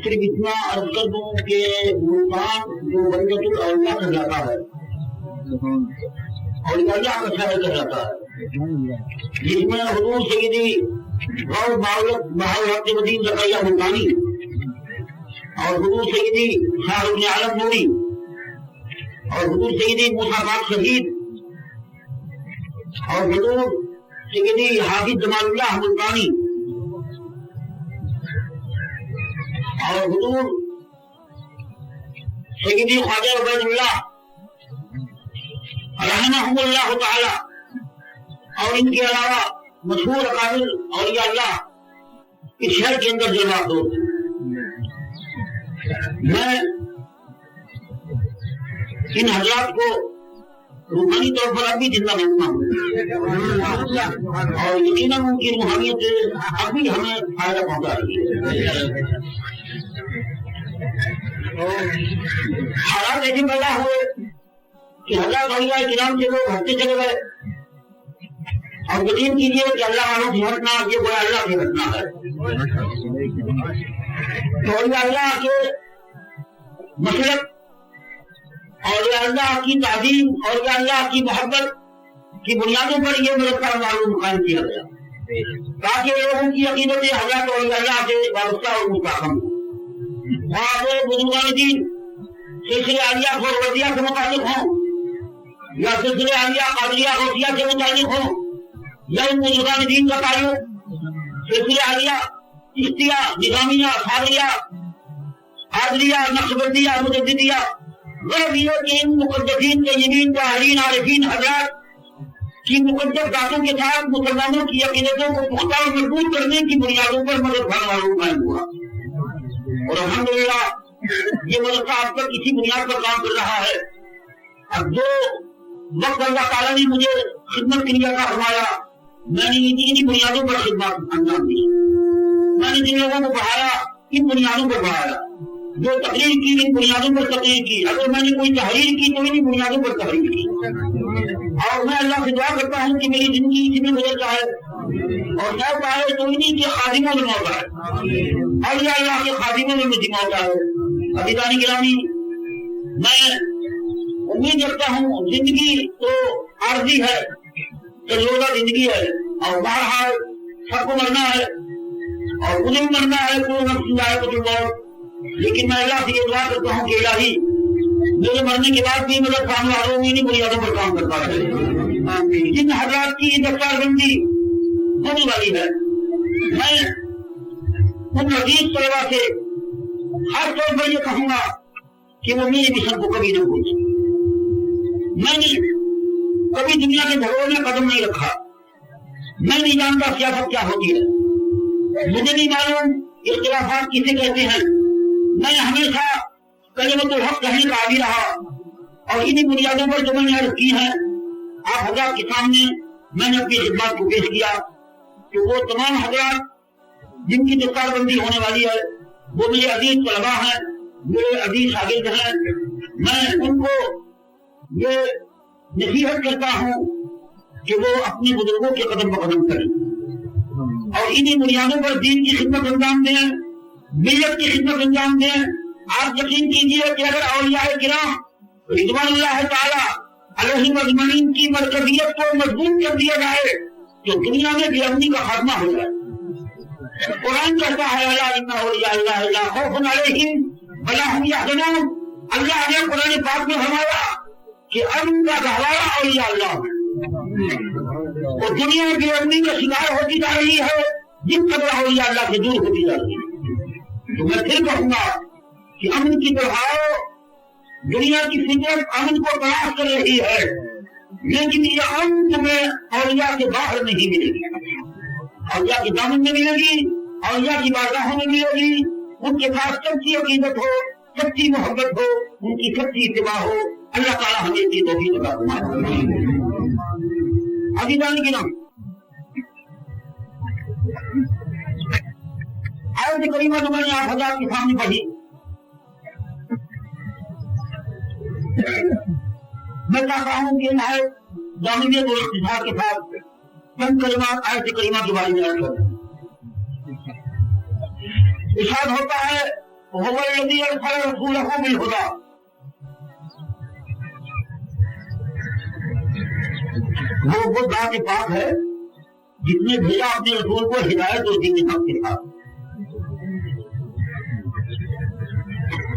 صرف اتنا عرض کر دوں کہ ملتان جو بنجت الاولیاء کہلاتا ہے اور اللہ کا شہر کہلاتا ہے، جس میں حضور سیدی غوث بہاءالحق مدین زکریا ملتانی اور حضور سیدی شاہ ابن عالم نوری اور حضور سیدی موسیٰ پاک شہید اور حضور سیدی حافظ جمال اللہ ملتانی اور حضور سیدی خواجہ عبید اللہ رحمہم اللہ تعالی اور ان کے علاوہ مشہور اکابر اولیاء اللہ اس شہر کے اندر جمع ہو. میں ان حضرات کو روحانی طور پر اب بھی زندہ مانتا ہوں اور یقیناً ان کی روحانیت اب بھی ہمیں فائدہ پہنچا رہی ہے. حالات ایسے پیدا ہوئے کہ حضرات اولیاء کرام سے لوگ ہٹتے چلے گئے اور یقین کیجیے کہ اللہ والوں سے ہٹنا یہ کوئی اللہ سے ہٹنا ہے. تو اولیاء اللہ کے مسلک اولیاء اللہ کی تعظیم اولیاء اللہ کی محبت کی بنیادوں پر یہ مدرسہ معلوم قائم کیا گیا تاکہ لوگوں کی عقیدت حضرت اولیاء اللہ سے وابستہ اور مستحکم ہو. وہاں پہ بزرگان دین سلسلے عالیہ خورودیہ سے متعلق ہوں یا سلسلے عالیہ قادریہ غوثیہ سے متعلق ہوں یا ان بزرگان دین کا تعلق سلسلے عالیہ چشتیہ نظامیہ خاریہ عادلیہ نقشبندیہ مجددیہ غیبیہ کے ان مقدسین طیبین طاہرین عارفین حضرات کی مقدس ذاتوں کے ساتھ مسلمانوں کی عقیدتوں کو پختہ اور مضبوط کرنے کی بنیادوں پر مدد معلوم قائم ہوا اور الحمدللہ یہ مدرسہ اب تک اسی بنیاد پر کام کر رہا ہے. اب جو وقت اللہ تعالیٰ نے مجھے خدمت کے لیے عطا فرمایا میں نے انہی بنیادوں پر خدمت انجام دی. میں نے جن لوگوں کو پڑھایا ان بنیادوں پر پڑھایا، جو تقریر کی ان بنیادوں پر تقریر کی، اگر میں نے کوئی تحریر کی تو انہی بنیادوں پر تحریر کی. اور میں اللہ سے دعا کرتا ہوں کہ میری زندگی اسی میں گزر جائے اور میں چاہے تو انہی کے خادموں میں موت آئے اور یا اللہ کے خادموں میں مجھے موت آئے. عزیزان گرامی، میں امید رکھتا ہوں زندگی تو عارضی ہے، تجربہ زندگی ہے اور بہرحال سب کو مرنا ہے اور مجھے بھی مرنا ہے کوئی نفس ذائقۃ الموت. لیکن میں اللہ سے یہ دعا کرتا ہوں کہ الہی میرے مرنے کے بعد بھی مطلب سامنے والوں میں انہیں بنیادوں پر کام کرتا ہے. جن حضرات کی دفتر بندی ہونے والی ہے میں ان عزیز طلبا سے ہر طور پر یہ کہوں گا کہ وہ میرے مشن کو کبھی نہ بھولیں. میں نے کبھی دنیا کے گھروں میں قدم نہیں رکھا، میں نہیں جانتا سیاست کیا ہوتی ہے، مجھے نہیں معلوم اختلافات کسے کہتے ہیں. میں ہمیشہ کلمۃ الحق کہنے کا عادی رہا اور انہی بنیادوں پر جو میں نے عرض کی ہے آپ حضرات کے سامنے میں نے اپنی خدمات کو پیش کیا کہ وہ تمام حضرات جن کی دستار بندی ہونے والی ہے وہ میرے عزیز طلبا ہیں، میرے عزیز شاگرد ہیں. میں ان کو یہ نصیحت کرتا ہوں کہ وہ اپنے بزرگوں کے قدم بقدم کریں اور انہی بنیادوں پر دین کی خدمت انجام دیں، ملت کی خدمت انجام دیں. آپ یقین کیجیے کہ اگر اولیاء کرام رضوان اللہ تعالی علیہم اجمعین کی مرکزیت کو مضبوط کر دیا جائے تو دنیا میں بے امنی کا خاتمہ ہو جائے. قرآن کہتا ہے الا ان اولیاء اللہ لا خوف علیہم ولا هم يحزنون. اللہ نے قرآن پاک میں فرمایا کہ امن کا گہوارہ اولیاء اللہ ہے اور دنیا بے امنی کا شکار ہوتی جا رہی ہے جن قدر اولیاء اللہ سے دور ہوتی جا رہی ہے. تو میں پھر کہوں گا کہ امن کی بڑھاؤ دنیا کی فطرت امن کو تلاش کر رہی ہے لیکن یہ امن تمہیں اولیاء کے باہر نہیں ملے گی، اولیاء کے دامن میں ملے گی، اولیاء کی بارگاہوں میں ملے گی. ان کے پاس سچی عقیدت ہو، سچی محبت ہو، ان کی سچی اتباع ہو. اللہ تعالیٰ ہمیں کی توفیق عطا فرمائے. عزیزان کرام، آیت کریمہ جو میں نے آپ حضرات کے سامنے پڑھی میں چاہتا ہوں کہ نہایت جامعیت اور اختصار کے ساتھ چند کلمات آیت کریمہ کے بارے میں ارشاد ہوتا ہے وهو الذي أرسل رسوله بالهدى وہ ذات پاک ہے جس نے بھیجا اپنے رسول کو ہدایت اور دین حق کے ساتھ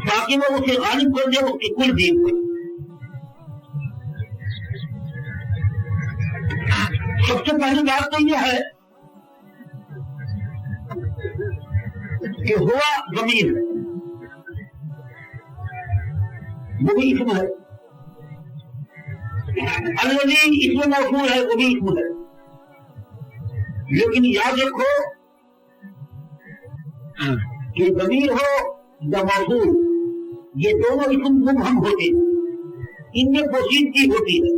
تاکہ وہ اسے غالب کر دے اس کے کل دین پر. سب سے پہلی بات تو یہ ہے کہ ہوا ضمیر وہ بھی اسم ہے, الذی اسم موصول ہے وہ بھی اسم ہے, لیکن یاد رکھو کہ ضمیر ہو یا موصول یہ دونوں اسم مبہم ہوتے ہیں, ان میں پوشیدگی ہوتی ہے.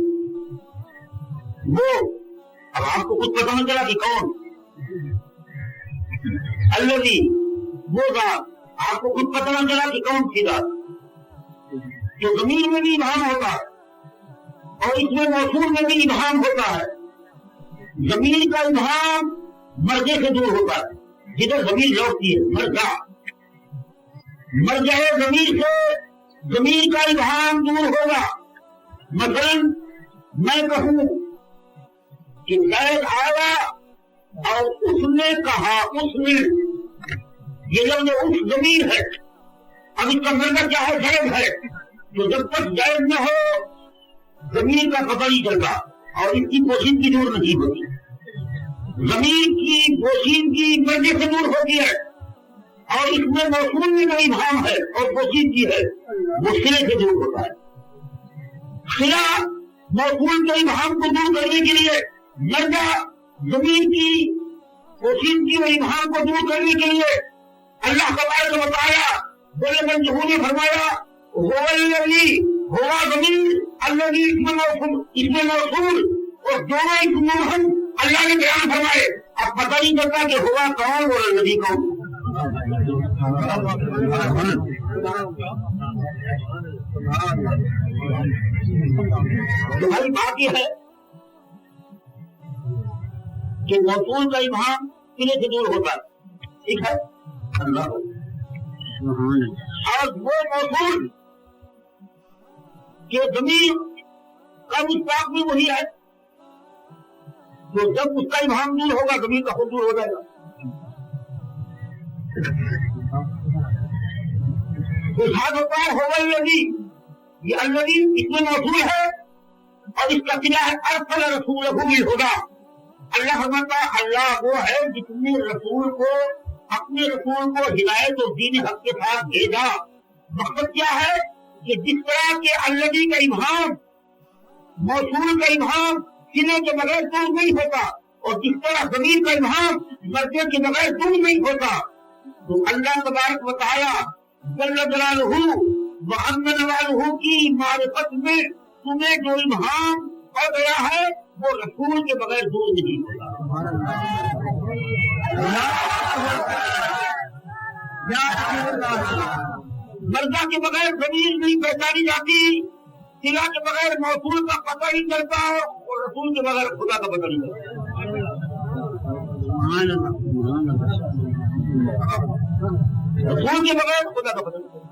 وہ اب آپ کو کچھ پتہ نہ چلا کہ کون الذی وہ ذات, آپ کو کچھ پتہ نہ چلا کہ کون سی ذات. تو ضمیر میں بھی ابہام ہوتا ہے اور اس میں موصول میں بھی ابہام ہوتا ہے. ضمیر کا ابہام مرجع سے دور ہوتا ہے, جدھر ضمیر لوٹتی ہے مرجع, مرجع ضمیر سے ضمیر کا ابہام دور ہوگا. مثلا میں کہوں کہ زید آیا اور اس نے کہا, اس نے, یہ لفظ اس ضمیر ہے, اب اس کا مطلب کیا ہے, زید ہے. تو جب تک زید نہ ہو ضمیر کا پتہ نہیں چلتا اور اس کی پوشیدگی دور نہیں ہوتی. ضمیر کی پوشیدگی مرجع سے دور ہوتی ہے اور اس میں موصول میں جو ابہام ہے اور پوشیدگی ہے وہ صلے سے دور ہوتا ہے. صلہ موصول کے ابہام کو دور کرنے کے لیے, مرجع ضمیر کی پوشیدگی اور ابہام کو دور کرنے کے لیے اللہ تبارک و تعالیٰ بولے منجہو نے فرمایا هو الذی, ہوا ضمیر, الذی اسم موصول اور دونوں اسم مبہم اللہ نے بیان فرمائے. اب پتہ نہیں چلتا کہ ہوا کون اور الذی کون. تمہاری بات یہ ہے کہ موصول کا ابہام صلے سے دور ہوتا ہے, ٹھیک ہے, اور وہ موصول کہ ضمیر کا مشتاق بھی وہی ہے, تو جب اس کا ابہام دور ہوگا ضمیر کا خود دور ہو جائے گا. ارشاد ہوتا ہے هو الذی, یہ الذی اس میں موصول ہے اور اس کا صلہ ہے ارسل رسولہ بالہدی. اللہ فرماتا ہے اللہ وہ ہے جس نے رسول کو, اپنے رسول کو ہدایت اور دین حق کے ساتھ بھیجا. مقصد کیا ہے کہ جس طرح کے الذی کا ابہام, موصول کا ابہام صلے کے بغیر دور نہیں ہوتا اور جس طرح ضمیر کا ابہام مرجع کے بغیر دور نہیں ہوتا, تو اللہ تبارک و تعالیٰ جل جلالہ و عز جلالہ کی معرفت میں تمہیں جو ابہام پڑ گیا ہے وہ رسول کے بغیر دور نہیں ہوتا. مرجع کے بغیر ضمیر نہیں پہچانی جاتی, صلہ کے بغیر موصول کا پتہ نہیں چلتا اور رسول کے بغیر خدا کا پتہ نہیں چلتا. رسول کے بغیر خدا کا پتہ نہیں چلتا.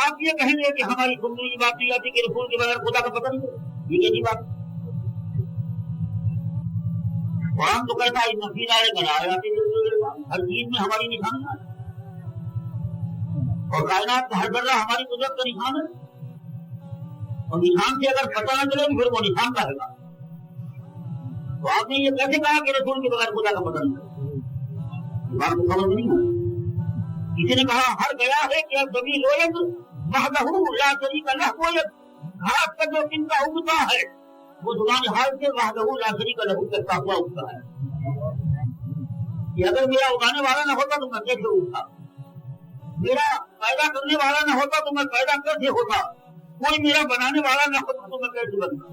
آپ یہ کہیں گے کہ ہماری سننے کی بات نہیں آتی کہ رسول کے بغیر خدا کا پتہ نہیں چلتا, یہ کیسی بات. قرآن تو کہتا ہے نفیل آئے گا ہر چیز میں ہماری نشانی ہے اور کائنات کا ہر ذرہ ہماری قدرت کا نشان ہے, اور نشان سے اگر پتہ نہ چلے پھر وہ نشان کا ہے. تو آپ نے یہ کیسے کہا کہ رسول کے بغیر خدا کا پتہ نہیں چلتا, بات کو سمجھ نہیں ہے. کسی نے کہا ہر گیا ہے کہ ضمیر وحدہ لا شریک لہ, گھاس کا جو کنکا اگتا ہے وہ زبان حال سے وحدہ لا شریک لہ کہتا ہوا اگتا ہے. کہ اگر میرا اگانے والا نہ ہوتا تو میں کیسے اگتا, میرا پیدا کرنے والا نہ ہوتا تو میں پیدا کیسے ہوتا, کوئی میرا بنانے والا نہ ہوتا تو میں کیسے بنتا.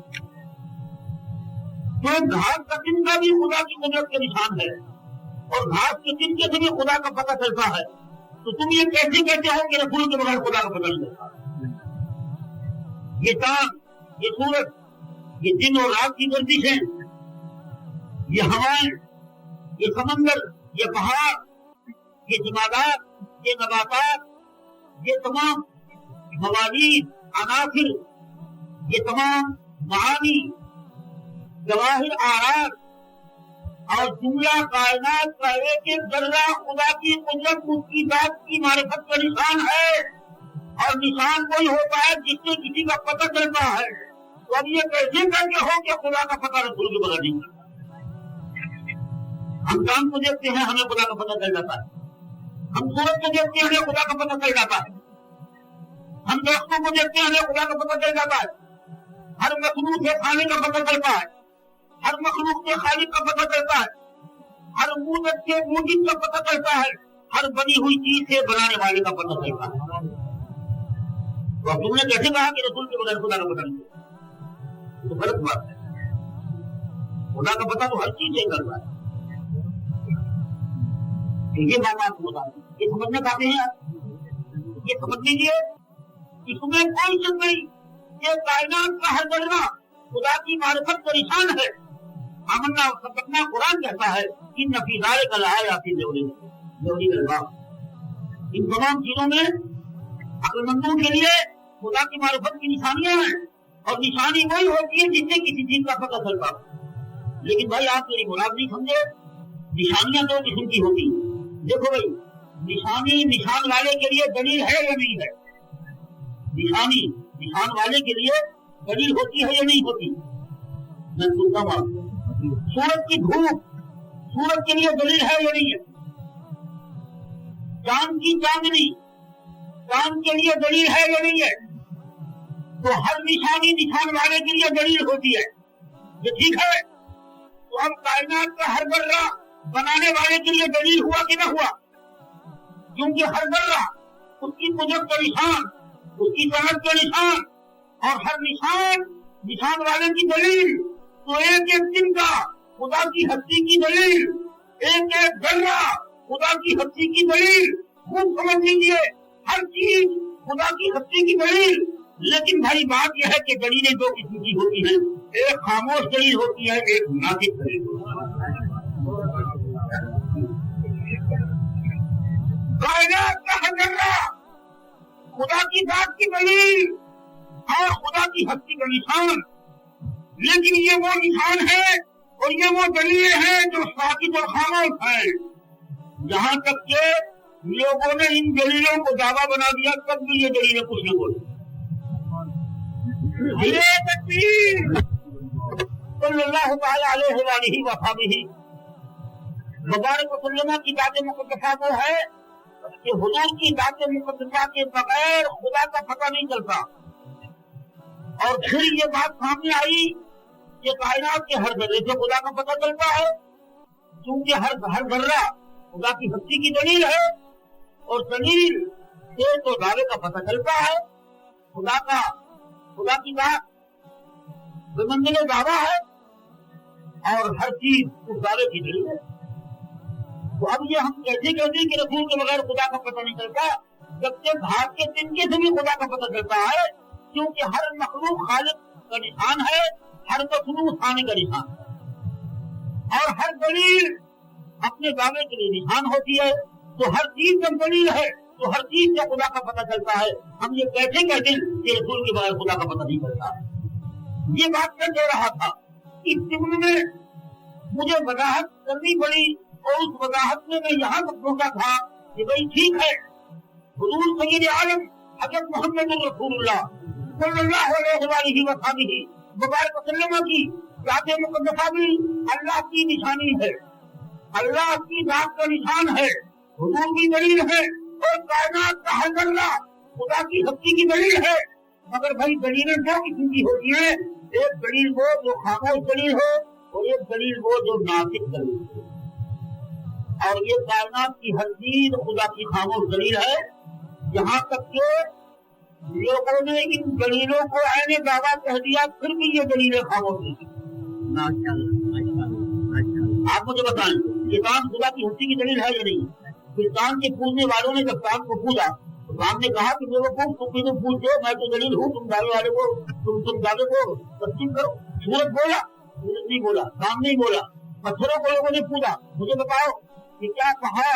تو گھاس کا کنکا بھی خدا کی قدرت کے نشان ہے اور گھاس کے کنکے سے بھی خدا کا پتہ چلتا ہے. تو تم یہ کیسے کہتے ہو کہ رسول کے بغیر خدا کا پتہ نہیں چلتا. یہ چاند, یہ سورج, یہ دن اور رات کی گردشیں, یہ ہوائیں, یہ سمندر, یہ پہاڑ, یہ جمادات، یہ نباتات، یہ تمام موالید، عناصر، یہ تمام معانی، جواہر، آرات اور جملہ کائنات کا ایک ایک ذرہ خدا کی قدرت، اس کی ذات کی معرفت کا نشان ہے، اور نشان وہی ہوتا ہے جس سے کسی کا پتہ چلتا ہے۔ تو اب یہ کیسے کر کے ہو کہ خدا کا پتہ رسول کے بغیر نہیں چلتا؟ ہم چاند کو دیکھتے ہیں، ہمیں خدا کا پتہ چل جاتا ہے، ہم سورج کو دیکھتے ہیں، ہمیں خدا کا پتہ چل جاتا ہے، ہم درختوں کو دیکھتے ہیں، ہمیں خدا کا پتہ چل جاتا ہے، ہر مخلوق سے کھانے کا پتہ چلتا ہے، ہر مخلوق سے خالق کا پتہ چلتا ہے، ہر موجود سے موجود کا پتہ چلتا ہے، ہر بنی ہوئی چیز سے بنانے والے کا پتہ چلتا ہے۔ تو تم نے کیسے کہا کہ رسول کے بغیر خدا کا پتہ نہیں؟ تو غلط بات ہے، خدا کا پتہ تو ہر چیز سے کرتا ہے۔ یہ بات ہوتا ہے، یہ سمجھنا چاہتے ہیں آپ؟ یہ سمجھ لیجیے، اس میں کوئی شک نہیں، یہ کائنات کا ہر ذرہ خدا کی معرفت کا نشان ہے۔ آمنا سبقنا قرآن کہتا ہے ان فی ذالک لآیات لأولی الألباب، ان تمام چیزوں میں عقل مندوں کے لیے خدا کی معرفت کی نشانیاں ہیں، اور نشانی وہی ہوتی ہے جس سے کسی چیز کا پتہ چلتا ہے۔ لیکن بھائی آپ میری مراد نہیں سمجھے، نشانیاں دو قسم کی ہوتی ہیں۔ دیکھو بھائی، نشانی نشان والے کے لیے دلیل ہے یا نہیں ہے؟ نشانی نشان والے کے لیے دلیل ہوتی ہے یا نہیں ہوتی؟ میں سنتا ہوں آپ، سورج کی دھوپ سورج کے لیے دلیل ہے یا نہیں ہے؟ چاند کی چاندنی چاند کے لیے دلیل ہے یا نہیں ہے؟ تو ہر نشانی نشان والے کے لیے دلیل ہوتی ہے، یہ ٹھیک ہے؟ تو اب کائنات کا ہر ذرہ بنانے والے کے لیے دلیل ہوا کہ نہ ہوا؟ کیونکہ ہر ذرہ اس کی قدرت کا نشان، اس کی صنعت کا نشان، اور ہر نشان والے کی دلیل۔ تو ایک ایک دن کا خدا کی ہستی کی دلیل، ایک ایک ذرہ خدا کی ہستی کی دلیل۔ خوب سمجھ لیجیے، ہر چیز خدا کی ہستی کی دلیل۔ لیکن بھائی بات یہ ہے کہ دلیلیں دو قسم کی ہوتی ہیں، ایک خاموش دلیل ہوتی ہے، ایک ناطق دلیل ہوتی ہے۔ کائنات کا ہر ذرہ خدا کی ذات کی دلیل اور خدا کی ہستی کا نشان، لیکن یہ وہ نشان ہے اور یہ وہ دلیل ہے جو ساکت اور خاموش ہے۔ جہاں تک کہ لوگوں نے ان دلیلوں کو دعویٰ بنا دیا، تب بھی یہ دلیلیں کچھ نہ بولی۔ صلی اللہ تعالی علیہ وآلہ وصحبہ مبارک وسلم کی ذات مقدسہ وہ ہے کہ حضور کی ذات مقدسہ کے بغیر خدا کا پتہ نہیں چلتا۔ اور پھر یہ بات سامنے آئی کہ کائنات کے ہر ذرے سے خدا کا پتہ چلتا ہے، کیونکہ ہر ذرہ خدا کی ہستی کی دلیل ہے، اور دلیل سے تو دعوے کا پتہ چلتا ہے۔ خدا کی بات بمنزل دعویٰ ہے، اور ہر چیز اس دعوے کی دلیل ہے۔ تو اب یہ ہم کیسے کہتے ہیں کہ رسول کے بغیر خدا کا پتہ نہیں چلتا، جبکہ بھاگ کے تنکے سے بھی خدا کا پتہ چلتا ہے، کیونکہ ہر مخلوق خالق کا نشان ہے، ہر مخلوق خانے کا نشان ہے، اور ہر دلیل اپنے دعوے کے لیے نشان ہوتی ہے۔ تو ہر چیز جب دلیل ہے تو ہر چیز سے خدا کا پتہ چلتا ہے۔ ہم یہ کیسے کہتے ہیں کہ رسول کے بغیر خدا کا پتہ نہیں چلتا؟ یہ بات میں کہہ رہا تھا، اس ضمن میں مجھے وضاحت کرنی پڑی، اور اس وضاحت میں یہاں تک پہنچا تھا کہ بھائی ٹھیک ہے، حضور سید عالم حضرت محمد رسول اللہ صلی اللہ علیہ وآلہ وسلم مبارک وسلم کی ذات مقدسہ بھی اللہ کی نشانی ہے، اللہ کی ذات کا نشان ہے، حضور کی دلیل ہے، اور کائنات کا ہر ذرہ خدا کی ہستی کی دلیل ہے۔ مگر بھائی دلیلیں دو قسم کی ہوتی ہیں، ایک دلیل وہ جو خاموش دلیل ہو، اور ایک دلیل وہ جو ناطق دلیل ہو۔ اور یہ کائنات کی ہر چیز خدا کی خاموش دلیل ہے، یہاں تک کہ لوگوں نے ان دلیلوں کو عین دعویٰ کہہ دیا، پھر بھی یہ دلیلیں خاموش نہیں۔ آپ مجھے بتائیں یہ کام خدا کی ہستی کی دلیل ہے یا نہیں؟ پھر کام کے پوجنے والوں نے جب کام کو پوجا تو کام نے کہا کہ میرے کو تم پوچھتے ہو، میں تو دلیل ہوں، تم دعوے والے کو تم دعوے کو تسلیم کرو۔ سورج بولا، سورج نہیں بولا، کام نہیں بولا، پتھروں کو لوگوں نے پوجا، مجھے بتاؤ کہ کیا پہاڑ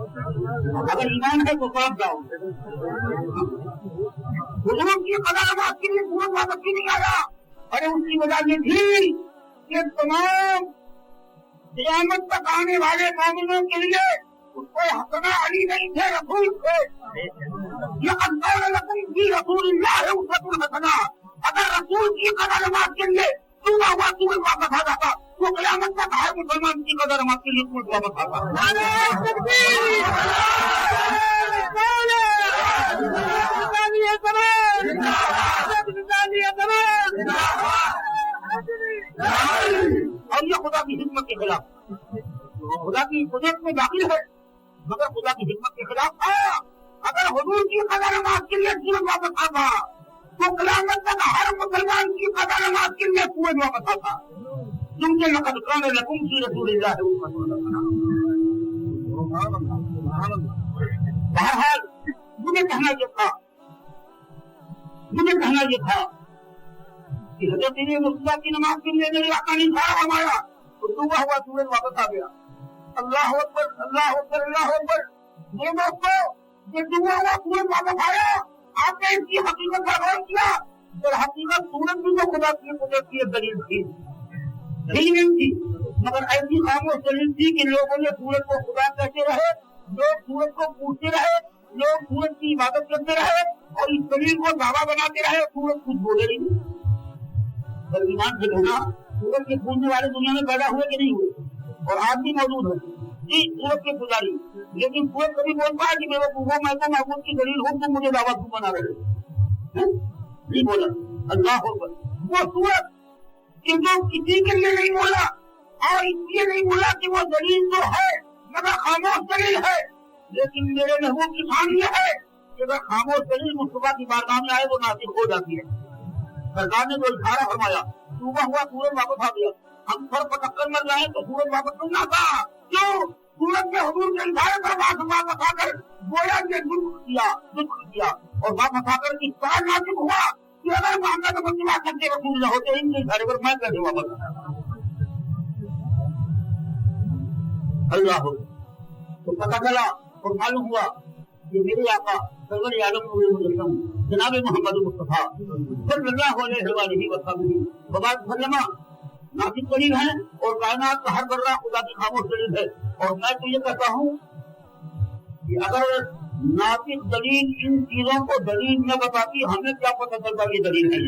اگر ایمان ہے تو صاف جاؤ. بزرگ کی قضا نماز کے لیے سورج واپس کی نہیں آیا. ارے اس کی وجہ یہ تھی کہ تمام قیامت تک آنے والے مومنوں کے لیے اس کو حسنا علی نہیں تھے، رسول تھے. یہ قول لکم فی رسول اللہ اسوۃ حسنہ. اگر رسول کی قضا نماز کے لیے صبح ہوا سورج واپس آ جاتا تو قیامت تک ہر مسلمان کی قضا نماز کے لیے سورج واپس آتا. اور یہ خدا کی حکمت کے خلاف، خدا کی قدرت میں داخل ہے مگر خدا کی حکمت کے خلاف تھا. اگر حضور کی قضا نماز کے لیے سورج واپس آتا تو قیامت تک ہر مسلمان کی قضا نماز کے لیے سورج واپس آتا. کیونکہ لقد کان لکم فی رسول اللہ اسوۃ حسنہ. بہرحال مجھے کہنا یہ تھا کہ حضرت رسول کی نماز کے لیے میرے آقا نے اشارہ فرمایا تو صبح ہوا سورج واپس آ گیا. اللہ اکبر اللہ اکبر اللہ اکبر. میرے دوستو یہ صبح ہوا سورج واپس آیا. آپ نے اس کی حقیقت کا غور کیا. در حقیقت سورج بھی تو خدا کی قدرت کی دلیل تھی نہیں تھی، مگر ایسی خاموش دلیل تھی کہ لوگوں نے سورج کو خدا کہتے رہے، لوگ سورج کو پوچھتے رہے، لوگ سورج کی عبادت کرتے رہے اور اس دلیل کو دعویٰ بناتے رہے. سورج کچھ بولے نہیں. ایمان سے کہنا سورج کے پوجنے والے دنیا میں پیدا ہوئے کہ نہیں ہوئے اور آج بھی موجود ہے جی سورج کے پجاری. لیکن سورج کبھی بولتا ہے کہ میں تو محبوب کی دلیل ہوں تو مجھے دعوت کیوں بنا رہے نہیں بولا. اللہ اکبر. وہ سورج کہ جو کسی کے لیے نہیں بولا اور اس لیے نہیں بولا کہ وہ دلیل تو ہے مگر خاموش دلیل ہے. لیکن میرے محبوب کی شان یہ ہے کہ اگر خاموش دلیل مصطفیٰ کی بارگاہ میں آئے وہ نازل ہو جاتی ہے. سرکار نے تو اشارہ فرمایا صبح ہوا سورج واپس آ گیا. ہم سر پٹکر مر جائیں تو سورج واپس نہیں آتا. کیوں؟ سورج نے حضور کے اشارے پر واپس آ کر گویا کے دکھ کیا اور واپس آ کر اس طرح نازل ہوا کہ اگر محمد مصطفیٰ سچے رسول نہ ہوتے ان کے اشارے پر میں کیسے واپس آتا. اللہ تو پتہ چلا اور معلوم ہوا کہ میرے آقا سرور عالم جناب محمد مصطفیٰ صلی اللہ علیہ وسلم ناطق دلیل ہے اور کائنات کا ہر ذرہ خدا کی خاموش دلیل ہے. اور میں تو یہ کہتا ہوں کہ اگر ناطق دلیل ان چیزوں کو دلیل نہ بتاتی ہمیں کیا پتہ چلتا یہ دلیل ہے.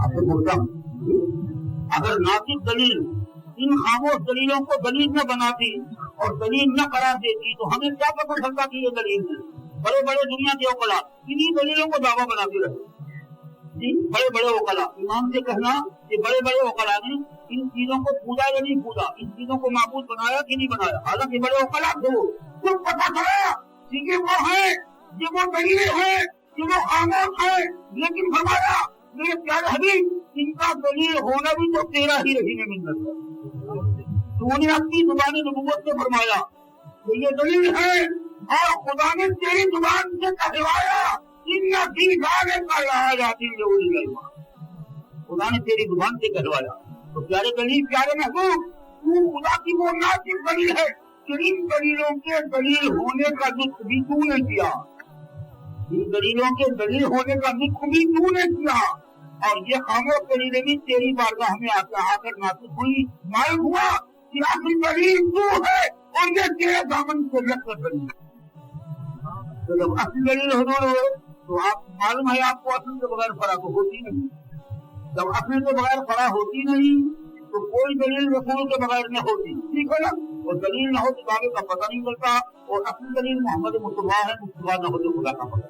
آپ کو بولتا ہوں اگر ناطق دلیل ان خاموش دلیلوں کو دلیل نہ بناتی اور دلیل نہ قرار دیتی تو ہمیں کیا پتہ چلتا کہ یہ دلیل ہے. بڑے بڑے دنیا کے اوقلا انہی دلیلوں کو دعویٰ بناتے رہے. بڑے بڑے اوقلا ایمان سے کہنا کہ بڑے بڑے اوقلا نے ان چیزوں کو پوجا یا نہیں پوجا، ان چیزوں کو معبود بنایا کہ نہیں بنایا. حالانکہ بڑے اوقلا تھے کچھ پتہ چلا کہ وہ ہیں کہ وہ دلیلیں ہیں کہ وہ خاموش ہیں. لیکن فرمایا میرے پیارے حبیب ان کا دلیل ہونا بھی تو تیرا ہی رہی میں منت ہے. تو نے اپنی زبان نبوت سے فرمایا کہ یہ دلیل ہے اور خدا نے تیری زبان سے کہلوایا خدا نے تیری زبان سے کہلوایا. تو پیارے دلیل پیارے محبوب تو خدا کی وہ ناطق دلیل ہے کہ ان دلیلوں کے دلیل ہونے کا دکھ بھی تو نے کیا. ان دلیلوں کے دلیل ہونے کا دکھ بھی تو نے کیا اور یہ خاموش دلیلیں بھی تیری بارگاہ میں آ کر ناطق ہوئی. معلوم ہوا کہ اصل دلیل تو ہے اور یہ تیرے دامن سے لگ کر دلیل. تو جب اصل دلیل حضور ہو تو آپ معلوم ہے آپ کو اصل کے بغیر فرا تو ہوتی نہیں. جب اصل کے بغیر فرا ہوتی نہیں تو کوئی دلیل رسول کے بغیر نہ ہوتی. ٹھیک ہے نا. اور دلیل نہ ہو تو دعوے کا پتہ نہیں چلتا اور اصل دلیل محمد مصطفیٰ ہے، مصطفیٰ نہ ہو تو خدا کا پتہ.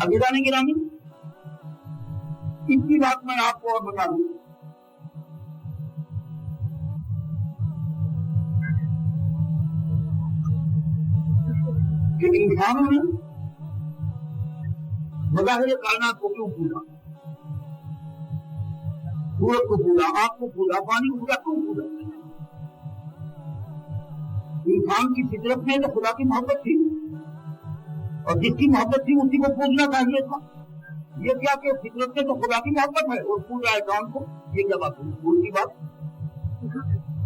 عزیزان گرامی اس کی بات میں آپ کو اور بتا دوں کہ انسانوں نے مظاہر کائنات کو کیوں پوجا، سورج کو پوجا، آگ کو پوجا، پانی کو پوجا، کیوں پوجا؟ انسان کی فطرت میں تو خدا کی محبت تھی اور جس کی محبت تھی اسی کو پوجنا چاہیے تھا. یہ کیا کہ فطرت میں تو خدا کی محبت ہے اور پوجا ہے کام کو، یہ کیا بات ہے؟ بھول کی بات.